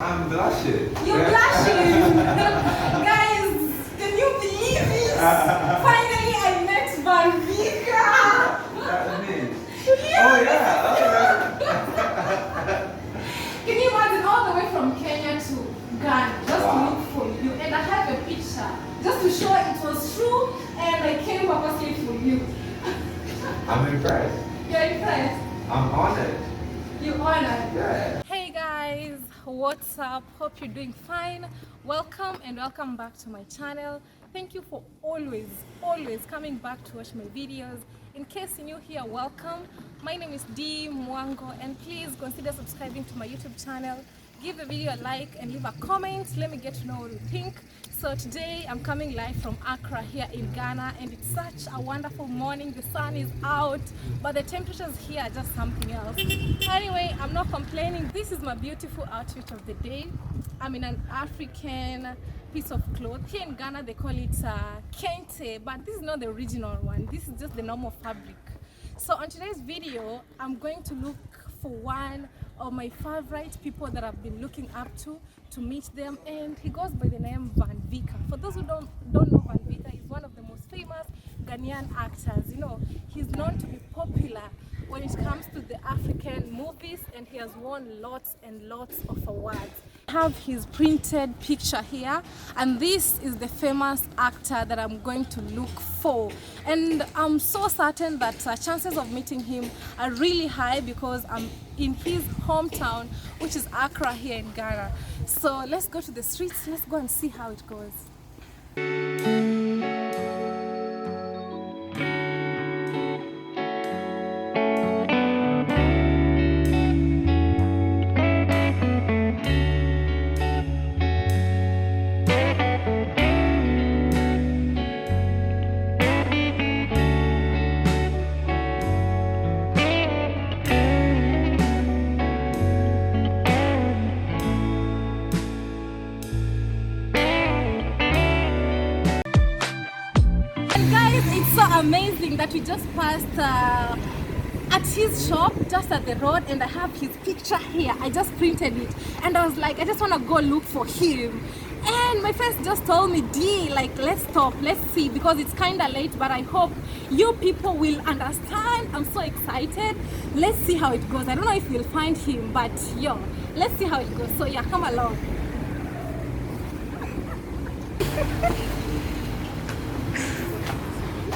I'm blushing. You're blushing! Guys, can you believe it? Finally, I met Vicker! That's me. Yeah. Oh, yeah. Can you imagine all the way from Kenya to Ghana just to look for you? And I have a picture just to show it was true, and I came purposely for you. I'm impressed. You're impressed? I'm honored. You're honored? Yeah. Hey guys, what's up? Hope you're doing fine. Welcome and welcome back to my channel. Thank you for always coming back to watch my videos. In case you're new here, welcome. My name is Mwango, and please consider subscribing to my YouTube channel. Give the video a like and leave a comment. Let me get to know what you think. So today I'm coming live from Accra here in Ghana, and it's such a wonderful morning. The sun is out, but the temperatures here are just something else. Anyway, I'm not complaining. This is my beautiful outfit of the day. I'm in an African piece of cloth. Here in Ghana they call it kente, but this is not the original one. This is just the normal fabric. So on today's video, I'm going to look for one of my favorite people that I've been looking up to meet them, and he goes by the name Vicker. For those who don't know Vicker, he's one of the most famous Ghanaian actors. You know, he's known to be popular when it comes to the African movies, and he has won lots and lots of awards. I have his printed picture here, and this is the famous actor that I'm going to look for, and I'm so certain that chances of meeting him are really high because I'm in his hometown, which is Accra here in Ghana. So let's go to the streets, let's go and see how it goes. It's so amazing that we just passed at his shop just at the road, and I have his picture here. I just printed it, and I was like, I just want to go look for him. And my friends just told me, D, like, let's stop, let's see, because it's kind of late, but I hope you people will understand. I'm so excited. Let's see how it goes. I don't know if we'll find him, but yo, let's see how it goes. So yeah, come along.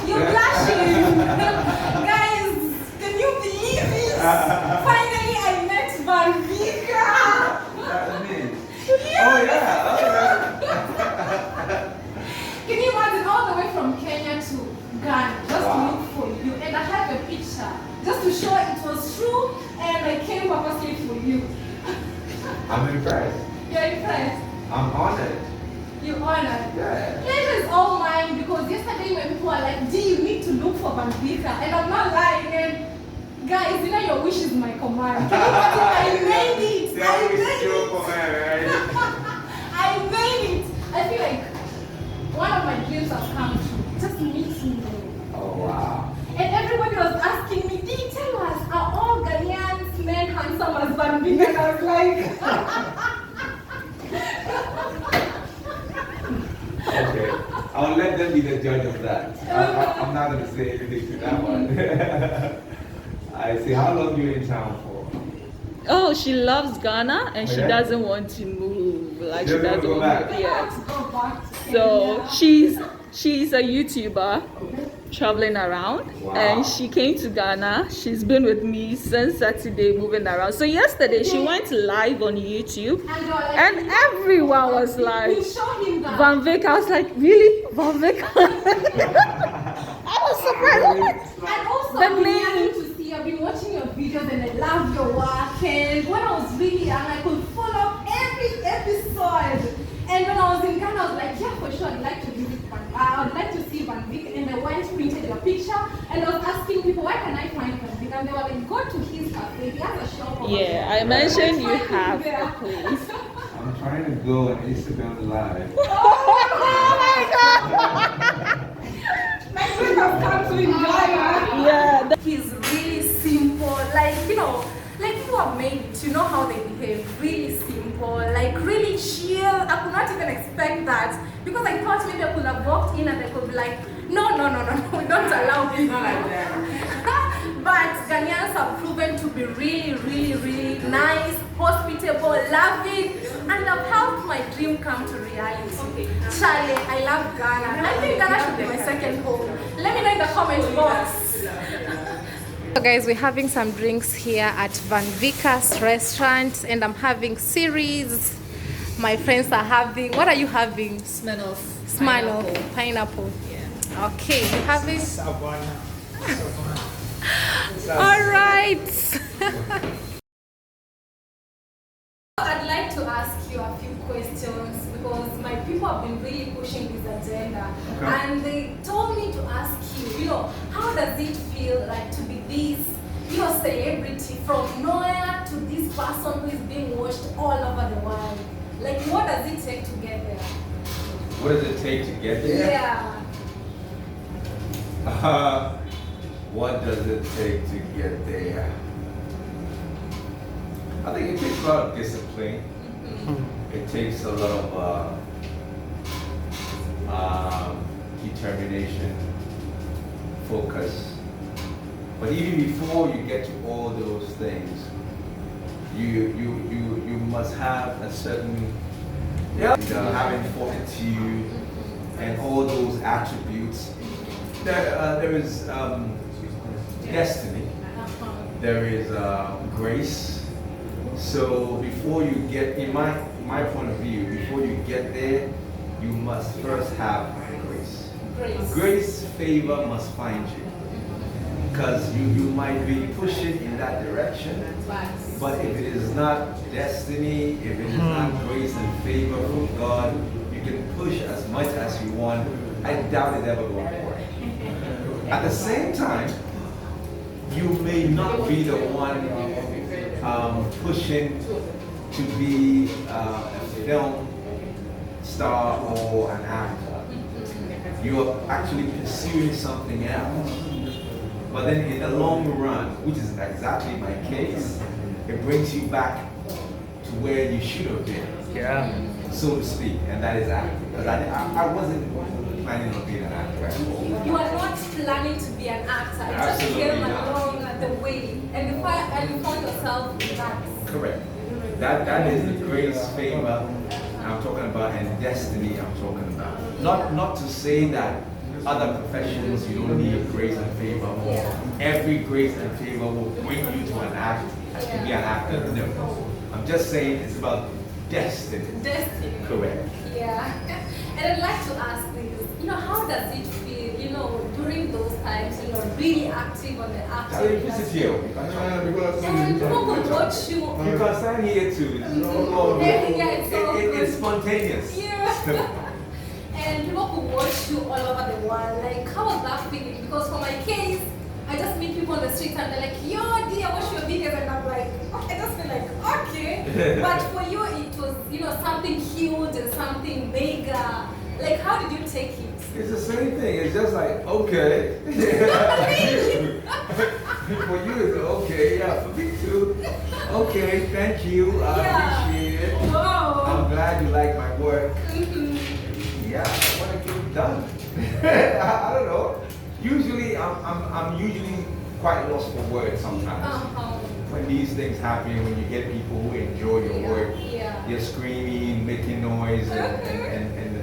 You're blushing! Guys, can you believe it? Finally, I met Vicker! That's me. Yeah. Oh, yeah. Can you imagine all the way from Kenya to Ghana just to look for you? And I have a picture just to show it was true, and I came purposely for you. I'm impressed. You're impressed? I'm honored. You're honored? Yeah. Pleasure is all mine, because yesterday when people are like, D, you need to look for Vicker, and I'm not lying, and guys, you know your wish is my command. Can you imagine? I made it! I made it! I made it! I feel like one of my dreams has come true. Just meeting you. Oh, wow. And everybody was asking me, D, tell us, are all Ghanaians men handsome as Vicker? And I was like... Okay, I'll let them be the judge of that. I'm not going to say anything to that one. I see. How long you in town for? Oh, she loves Ghana, and she Okay. doesn't want to move. Like, She she doesn't doesn't want to go want back. to. Yes. Go back to So Kenya. she's a YouTuber traveling around, Wow. and she came to Ghana. She's been with me since Saturday, moving around. So yesterday she went live on YouTube, And they were like, and everyone was like, we'll show him that. Vicker. I was like, really, Vicker? I was surprised. And also, The I've been name. yearning to see, I've been watching your videos, and I love your work. And when I was really young, I could follow every episode. And when I was in Ghana, I was like, yeah, for sure, I'd like to visit I'd like to see Vicker. And I went, printed your picture, and I was asking people, where can I find Vicker? And they were like, go to his cafe. He has a shop over Yeah, there. I mentioned you Find him have there. a place. I'm trying to go on Instagram Live. Oh my God! My friend has come to in Ghana. Yeah. He's really simple, like, you know, like who have made it, you know how they behave. Really simple, like really chill. I could not even expect that because I thought maybe I could have walked in and they could be like, no, we don't allow this. Not like that. But Ghanaians have proven to be really nice, hospitable, loving, and have helped my dream come to reality. Charlie, I love Ghana. I think Ghana should be my second home. Let me know in the comment box. So guys, we're having some drinks here at Vicker's restaurant, and I'm having series. My friends are having, what are you having? Smirnoff pineapple. Yeah. Okay, we're having Savannah. all right. I'd like to ask you a few questions because my people have been really pushing this agenda, and they told me to ask you, how does it feel like to be this, celebrity from nowhere to this person who is being watched all over the world? Like, what does it take to get there? What does it take to get there? Yeah. What does it take to get there? I think it takes a lot of discipline. It takes a lot of determination, focus. But even before you get to all those things, you must have a certain having fortitude and all those attributes. There is destiny. There is grace. So before you get, in my point of view, before you get there, you must first have grace. Grace, favor must find you. Because you might be pushing in that direction, but if it is not destiny, if it is not grace and favor from God, you can push as much as you want. I doubt it ever going to work. At the same time, you may not be the one pushing to be a film star or an actor. You're actually pursuing something else. But then in the long run, which is exactly my case, it brings you back to where you should have been, so to speak, and that is acting. Because I wasn't planning on being an actor. You are not planning to be an actor. You just came along the way, and you found yourself in that. Correct. That is the grace, favor I'm talking about, and destiny I'm talking about. Not to say that other professions you don't need grace and favor, or every grace and favor will bring you to an act to be an actor. No. I'm just saying it's about destiny. Destiny. Correct. Yeah. And I'd like to ask this, how does it feel, during those times, really active on the acting? Visit here. And people could watch you. You can stand here too. It's spontaneous. Yeah. And people could watch you all over the world. Like, how was that feeling? Because for my case, I just meet people on the street and they're like, yo, dear, watch your videos. And I'm like, I just feel like, okay. But for you, it was, something huge and something bigger. Like, how did you take it? It's the same thing. It's just like, okay. For you, it's okay. Yeah, for me too. Okay, thank you. I appreciate it. Whoa. I'm glad you like my work. Yeah, I want to get it done. I don't know. Usually, I'm usually quite lost for words sometimes. When these things happen, when you get people who enjoy your work, they're screaming, making noise, and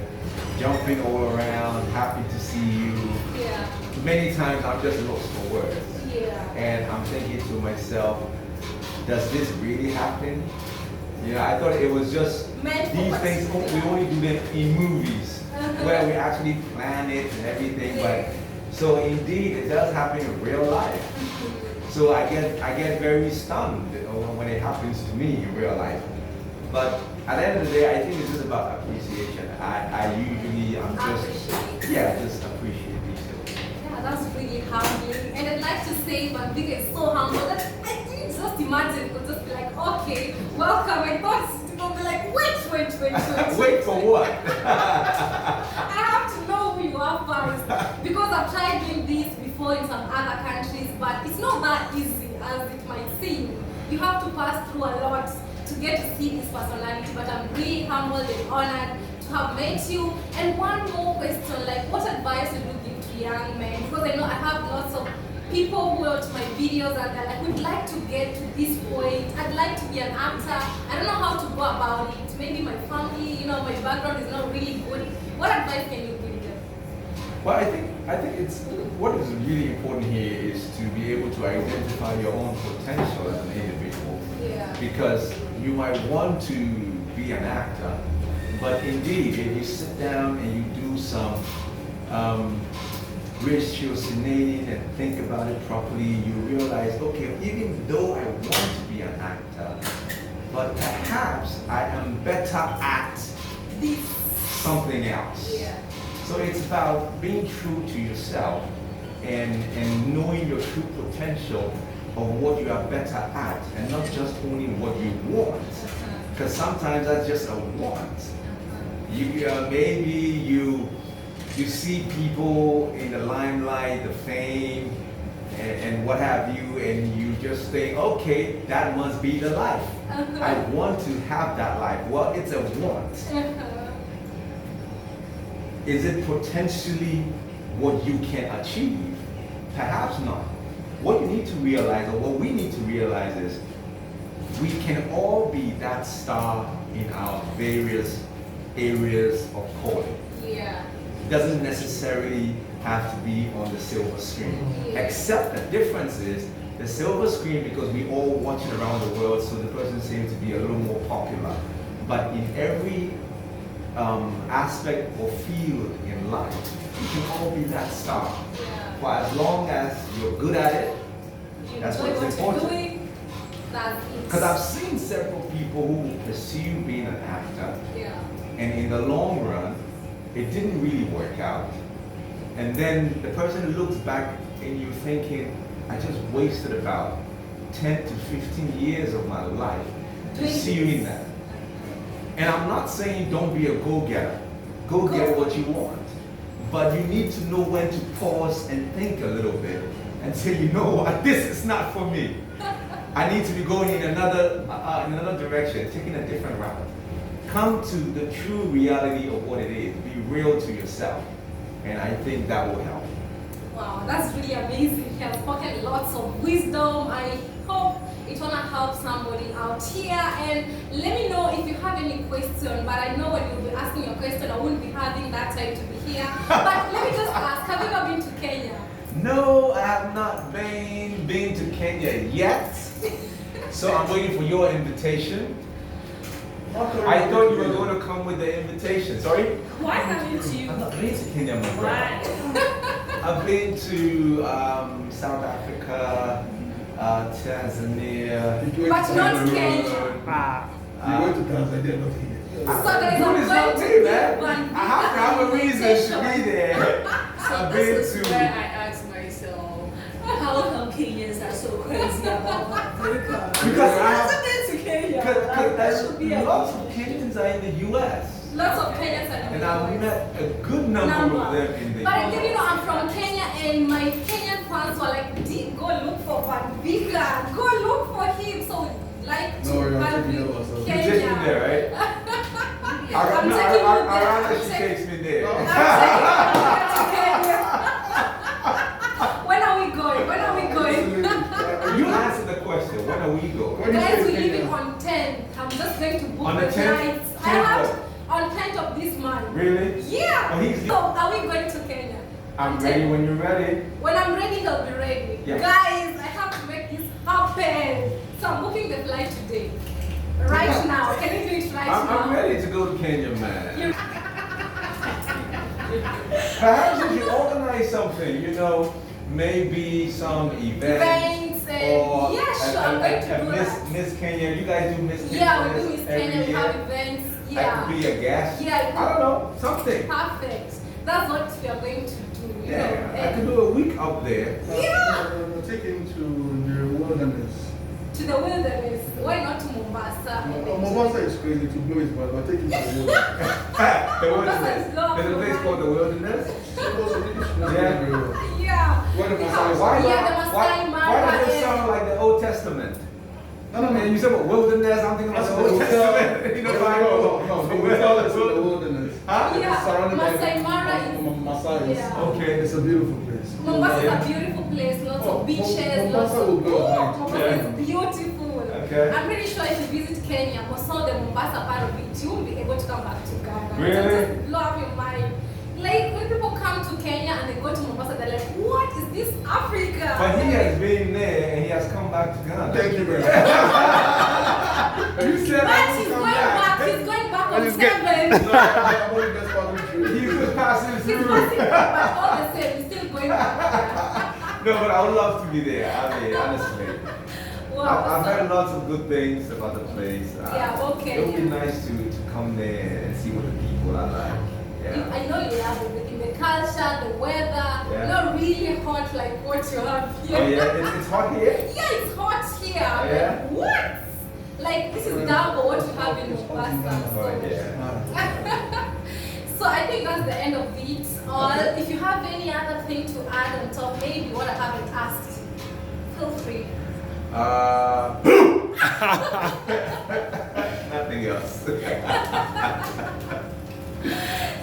jumping all around, happy to see you. Many times I'm just lost for words. And I'm thinking to myself, does this really happen? I thought it was just these things, we only do them in movies, where we actually plan it and everything, but so indeed it does happen in real life. So I get very stunned when it happens to me in real life. But at the end of the day, I think it's just about appreciation. I'm just appreciate these things. Yeah, that's really humbling. And I'd like to say, but Vicker is so humble that I didn't just imagine it would just be like, okay, welcome. I thought it would be like, wait. Wait for what? I have to know who you are first, because I've tried doing this before in some other countries, but it's not that easy as it might seem. You have to pass through a lot to get to see this personality. But I'm really humbled and honored to have met you. And one more question, like what advice would you give to young men? Because I know I have lots of people who watch my videos and they're like, would like to get to this point. I'd like to be an actor. I don't know how to go about it. Maybe my family, you know, my background is not really good. What advice can you give them? Well, I think it's what is really important here is to be able to identify your own potential as an individual. Yeah. Because you might want to be an actor, but indeed, if you sit down and you do some ratiocinating and think about it properly, you realize, okay, even though I want to be an actor, but perhaps I am better at something else. Yeah. So it's about being true to yourself and knowing your true potential of what you are better at, and not just only what you want. Because sometimes that's just a want. Maybe you see people in the limelight, the fame, and what have you, and you just think, okay, that must be the life. I want to have that life. Well, it's a want. Is it potentially what you can achieve? Perhaps not. What you need to realize, or what we need to realize is, we can all be that star in our various areas of calling. Yeah. Doesn't necessarily have to be on the silver screen. Yeah. Except the difference is the silver screen, because we all watch it around the world, so the person seems to be a little more popular. But in every aspect or field in life, you can all be that star. Yeah. For as long as you're good at it, that's what's important. Because I've seen several people who pursue being an actor, Yeah. and in the long run, it didn't really work out. And then the person looks back and you're thinking, I just wasted about 10 to 15 years of my life pursuing that. And I'm not saying don't be a go-getter. Go get what you want. But you need to know when to pause and think a little bit and say, you know what, this is not for me. I need to be going in another direction, taking a different route. Come to the true reality of what it is. Be real to yourself. And I think that will help. Wow, that's really amazing. He has spoken lots of wisdom. I hope it's gonna help somebody out here. And let me know if you have any question. But I know when you'll be asking your question, I won't be having that time to be here. But let me just ask, have you ever been to Kenya? No, I have not been to Kenya yet. So I'm waiting for your invitation. I thought you were going to come with the invitation. Sorry? Why haven't you? I've not been to Kenya, my brother. I've been to South Africa, Tanzania, But not Kenya. You went to Tanzania, not Kenya. So there is a It's not point me, man. one I have to have a reason to be there. So I've this been is to. where I ask myself, how come Kenyans are so crazy about Vicker? Because I have. I've been to Kenya. Because Should be a lots of Kenyans are in the U.S. Lots of Kenyans are And I've met a good number of them in the But US. again, you know, I'm from Kenya, and my Kenyan fans were like, go look for Vicker, go look for him. So, like, No, you're have taking you them ourselves. You take me there, right? I'm taking you there. I'd rather I'm she taking- takes me there. I'm taking you to Kenya. When are we going? When are we going? You answer the question. When are we going? When you Guys, say we're leaving Kenya? on 10th. I'm just going to book On the the 10th? flights. I 10th have what? on 10th of this month. Really? Yeah. Oh, he's- So, are we going to Kenya? I'm On ready 10th. when you're ready. When I'm ready, he'll be ready. Yeah. Guys, I have to make this happen. So I'm booking the flight today. Right now. Can you do it right now? I'm ready to go to Kenya, man. You- Perhaps we should organize something, you know, maybe some Events and or yeah, sure, I'm going to do that. Miss Kenya. You guys do Miss Kenya. Yeah, we do Miss every Kenya, we year. have events. I Yeah. could be a guest. Yeah, I don't know, something. Perfect. That's what we are going to do. You know, Yeah, I and could do a week up there. Yeah. Take him to the wilderness. to the wilderness. Why not to Mombasa? Mombasa is crazy to blow his mind, but take him to the wilderness. The Mombasa is wilderness. lovely. There's a place called the wilderness. Yeah. What We about have- Maasai? Yeah, the Maasai why does it Mara sound like the Old Testament? No. And you said what, wilderness, I'm thinking about the Old Testament. You know, No, the hotel is in the wilderness. Huh? Yeah, Surrounded by Masai Mara is. Masai. Yeah. Okay. It's a beautiful place. Mombasa is a beautiful place, lots of beaches, Mombasa lots of. will go right. Mombasa Yeah. is beautiful. Okay. I'm pretty sure if you visit Kenya or saw the Mombasa part of it, you won't be able to come back to Ghana. Really? It'll just blow up your mind. Like when people come to Kenya and they go to Mombasa, they're like, what is this Africa? But he has been there and he has come back to Ghana. Thank you very much. You said But I he's will going come back. He's going back on he's 7. No, I'm only just passing through. He's just passing He's through. passing, but all the same, he's still going back. No, but I would love to be there. I mean, honestly. Wow. I've so- heard lots of good things about the place. Yeah, okay. It would be nice to come there and see what the people are like. Yeah. I know you love everything, the culture, the weather, Yeah. not really hot like what you have here. Oh yeah, it's hot here. Yeah, it's hot here. Yeah. Like, what? Like this is double what you have in Mombasa. Oh So. yeah. So I think that's the end of it. Or if you have any other thing to add on top, maybe what I haven't asked, feel free. Nothing else.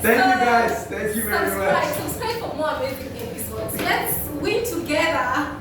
Thank you guys. Thank you very much. Subscribe for more amazing episodes. Let's win together.